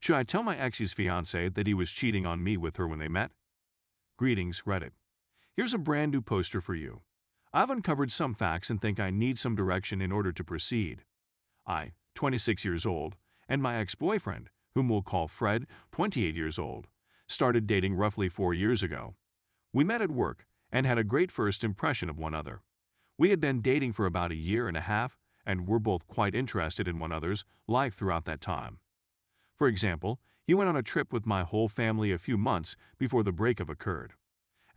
Should I tell my ex's fiancé that he was cheating on me with her when they met? Greetings, Reddit. Here's a brand new poster for you. I've uncovered some facts and think I need some direction in order to proceed. I, 26 years old, and my ex-boyfriend, whom we'll call Fred, 28 years old, started dating roughly 4 years ago. We met at work and had a great first impression of one another. We had been dating for about a year and a half and were both quite interested in one another's life throughout that time. For example, he went on a trip with my whole family a few months before the breakup occurred.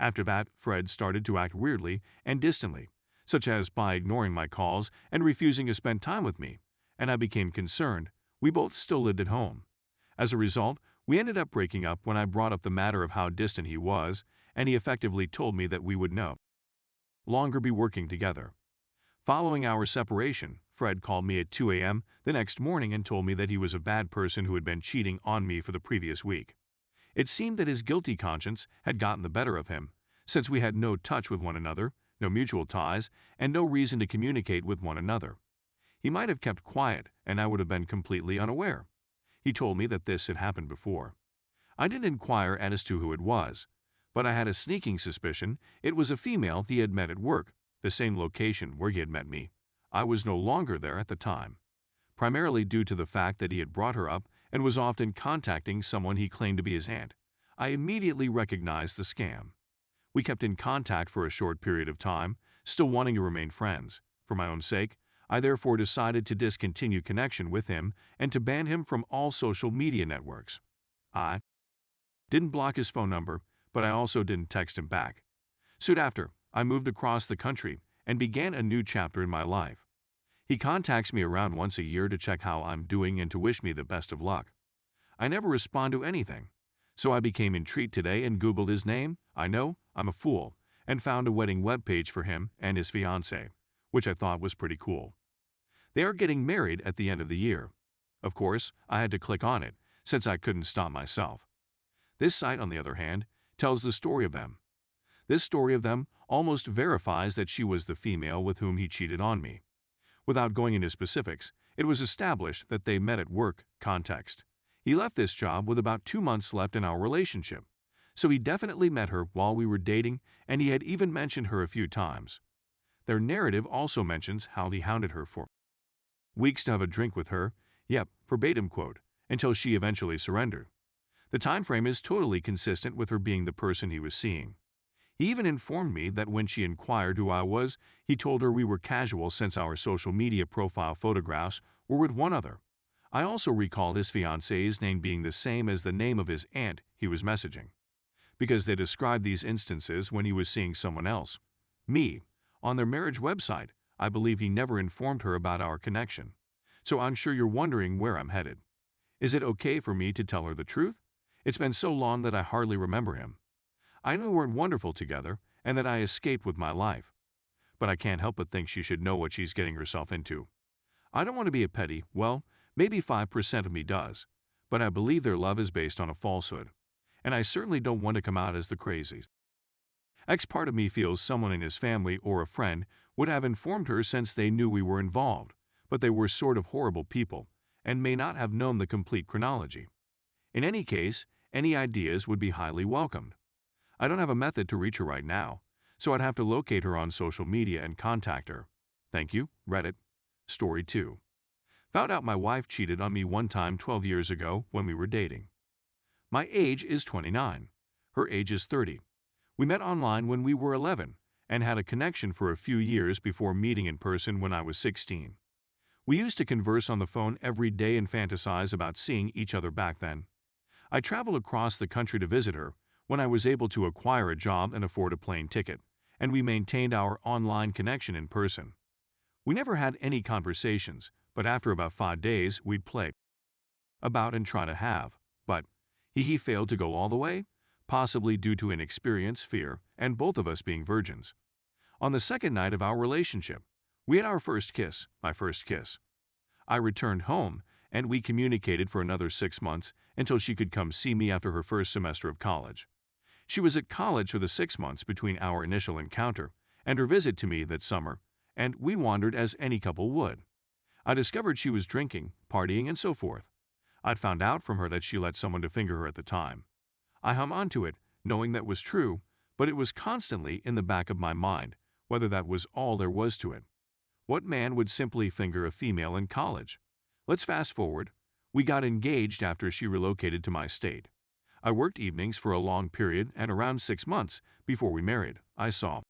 After that, Fred started to act weirdly and distantly, such as by ignoring my calls and refusing to spend time with me, and I became concerned. We both still lived at home. As a result, we ended up breaking up when I brought up the matter of how distant he was, and he effectively told me that we would no longer be working together. Following our separation, Fred called me at 2 a.m. the next morning and told me that he was a bad person who had been cheating on me for the previous week. It seemed that his guilty conscience had gotten the better of him, since we had no touch with one another, no mutual ties, and no reason to communicate with one another. He might have kept quiet, and I would have been completely unaware. He told me that this had happened before. I didn't inquire as to who it was, but I had a sneaking suspicion it was a female he had met at work, the same location where he had met me. I was no longer there at the time, primarily due to the fact that he had brought her up and was often contacting someone he claimed to be his aunt. I immediately recognized the scam. We kept in contact for a short period of time, still wanting to remain friends. For my own sake, I therefore decided to discontinue connection with him and to ban him from all social media networks. I didn't block his phone number, but I also didn't text him back. Soon after, I moved across the country and began a new chapter in my life. He contacts me around once a year to check how I'm doing and to wish me the best of luck. I never respond to anything, so I became intrigued today and Googled his name. I know, I'm a fool, and found a wedding webpage for him and his fiancée, which I thought was pretty cool. They are getting married at the end of the year. Of course, I had to click on it, since I couldn't stop myself. This site, on the other hand, tells the story of them. This story of them almost verifies that she was the female with whom he cheated on me. Without going into specifics, it was established that they met at work. Context. He left this job with about 2 months left in our relationship, so he definitely met her while we were dating, and he had even mentioned her a few times. Their narrative also mentions how he hounded her for weeks to have a drink with her, yep, verbatim quote, until she eventually surrendered. The time frame is totally consistent with her being the person he was seeing. He even informed me that when she inquired who I was, he told her we were casual since our social media profile photographs were with one other. I also recall his fiancée's name being the same as the name of his aunt he was messaging, because they described these instances when he was seeing someone else, me. On their marriage website, I believe he never informed her about our connection. So I'm sure you're wondering where I'm headed. Is it okay for me to tell her the truth? It's been so long that I hardly remember him. I know we weren't wonderful together and that I escaped with my life. But I can't help but think she should know what she's getting herself into. I don't want to be a petty, well, maybe 5% of me does, but I believe their love is based on a falsehood, and I certainly don't want to come out as the crazy part of me feels someone in his family or a friend would have informed her since they knew we were involved, but they were sort of horrible people and may not have known the complete chronology. In any case, any ideas would be highly welcomed. I don't have a method to reach her right now, so I'd have to locate her on social media and contact her. Thank you, Reddit. Story 2. Found out my wife cheated on me one time 12 years ago when we were dating. My age is 29. Her age is 30. We met online when we were 11 and had a connection for a few years before meeting in person when I was 16. We used to converse on the phone every day and fantasize about seeing each other back then. I traveled across the country to visit her when I was able to acquire a job and afford a plane ticket, and we maintained our online connection in person. We never had any conversations, but after about 5 days, we'd play about and try to have, but he failed to go all the way, possibly due to inexperience, fear, and both of us being virgins. On the second night of our relationship, we had our first kiss, my first kiss. I returned home, and we communicated for another 6 months until she could come see me after her first semester of college. She was at college for the 6 months between our initial encounter and her visit to me that summer, and we wandered as any couple would. I discovered she was drinking, partying, and so forth. I'd found out from her that she let someone to finger her at the time. I hung on to it, knowing that was true, but it was constantly in the back of my mind, whether that was all there was to it. What man would simply finger a female in college? Let's fast forward. We got engaged after she relocated to my state. I worked evenings for a long period, and around 6 months before we married, I saw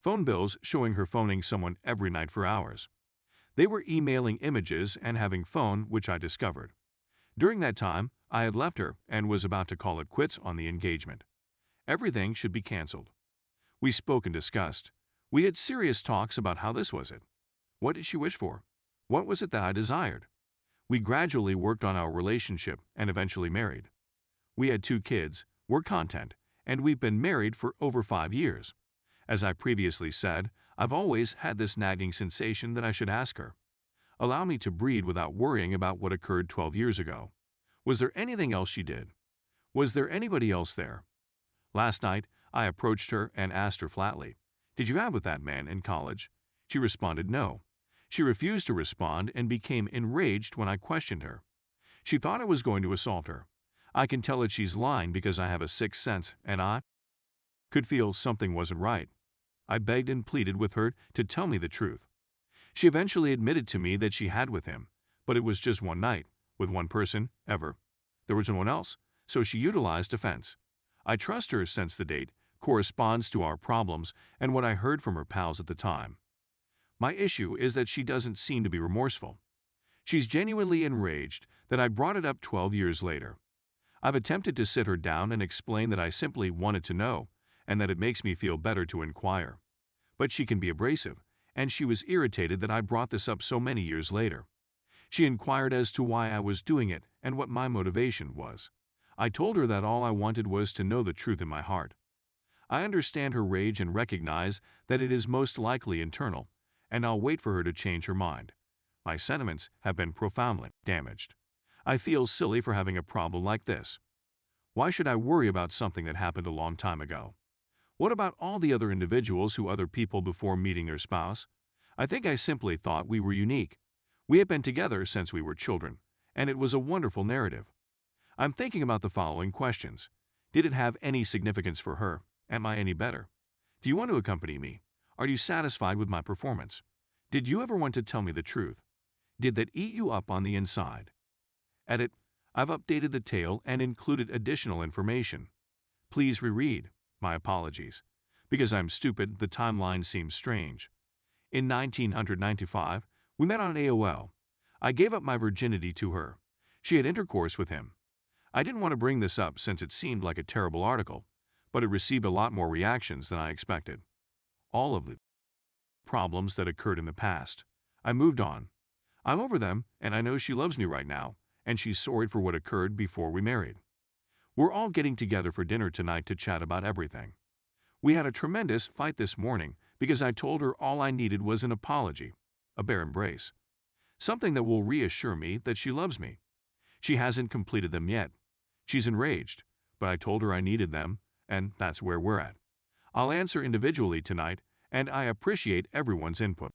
phone bills showing her phoning someone every night for hours. They were emailing images and having phone, which I discovered. During that time, I had left her and was about to call it quits on the engagement. Everything should be canceled. We spoke and discussed. We had serious talks about how this was it. What did she wish for? What was it that I desired? We gradually worked on our relationship and eventually married. We had 2 kids, we're content, and we've been married for over 5 years. As I previously said, I've always had this nagging sensation that I should ask her. Allow me to breed without worrying about what occurred 12 years ago. Was there anything else she did? Was there anybody else there? Last night, I approached her and asked her flatly, "Did you have with that man in college?" She responded no. She refused to respond and became enraged when I questioned her. She thought I was going to assault her. I can tell that she's lying because I have a sixth sense, and I could feel something wasn't right. I begged and pleaded with her to tell me the truth. She eventually admitted to me that she had with him, but it was just one night, with one person, ever. There was no one else, so she utilized defense. I trust her since the date corresponds to our problems and what I heard from her pals at the time. My issue is that she doesn't seem to be remorseful. She's genuinely enraged that I brought it up 12 years later. I've attempted to sit her down and explain that I simply wanted to know, and that it makes me feel better to inquire. But she can be abrasive, and she was irritated that I brought this up so many years later. She inquired as to why I was doing it and what my motivation was. I told her that all I wanted was to know the truth in my heart. I understand her rage and recognize that it is most likely internal, and I'll wait for her to change her mind. My sentiments have been profoundly damaged. I feel silly for having a problem like this. Why should I worry about something that happened a long time ago? What about all the other individuals who other people before meeting their spouse? I think I simply thought we were unique. We have been together since we were children, and it was a wonderful narrative. I'm thinking about the following questions. Did it have any significance for her? Am I any better? Do you want to accompany me? Are you satisfied with my performance? Did you ever want to tell me the truth? Did that eat you up on the inside? Edit. I've updated the tale and included additional information. Please reread. My apologies. Because I'm stupid, the timeline seems strange. In 1995, we met on AOL. I gave up my virginity to her. She had intercourse with him. I didn't want to bring this up since it seemed like a terrible article, but it received a lot more reactions than I expected. All of the problems that occurred in the past. I moved on. I'm over them, and I know she loves me right now, and she's sorry for what occurred before we married. We're all getting together for dinner tonight to chat about everything. We had a tremendous fight this morning because I told her all I needed was an apology, a bare embrace, something that will reassure me that she loves me. She hasn't completed them yet. She's enraged, but I told her I needed them, and that's where we're at. I'll answer individually tonight, and I appreciate everyone's input.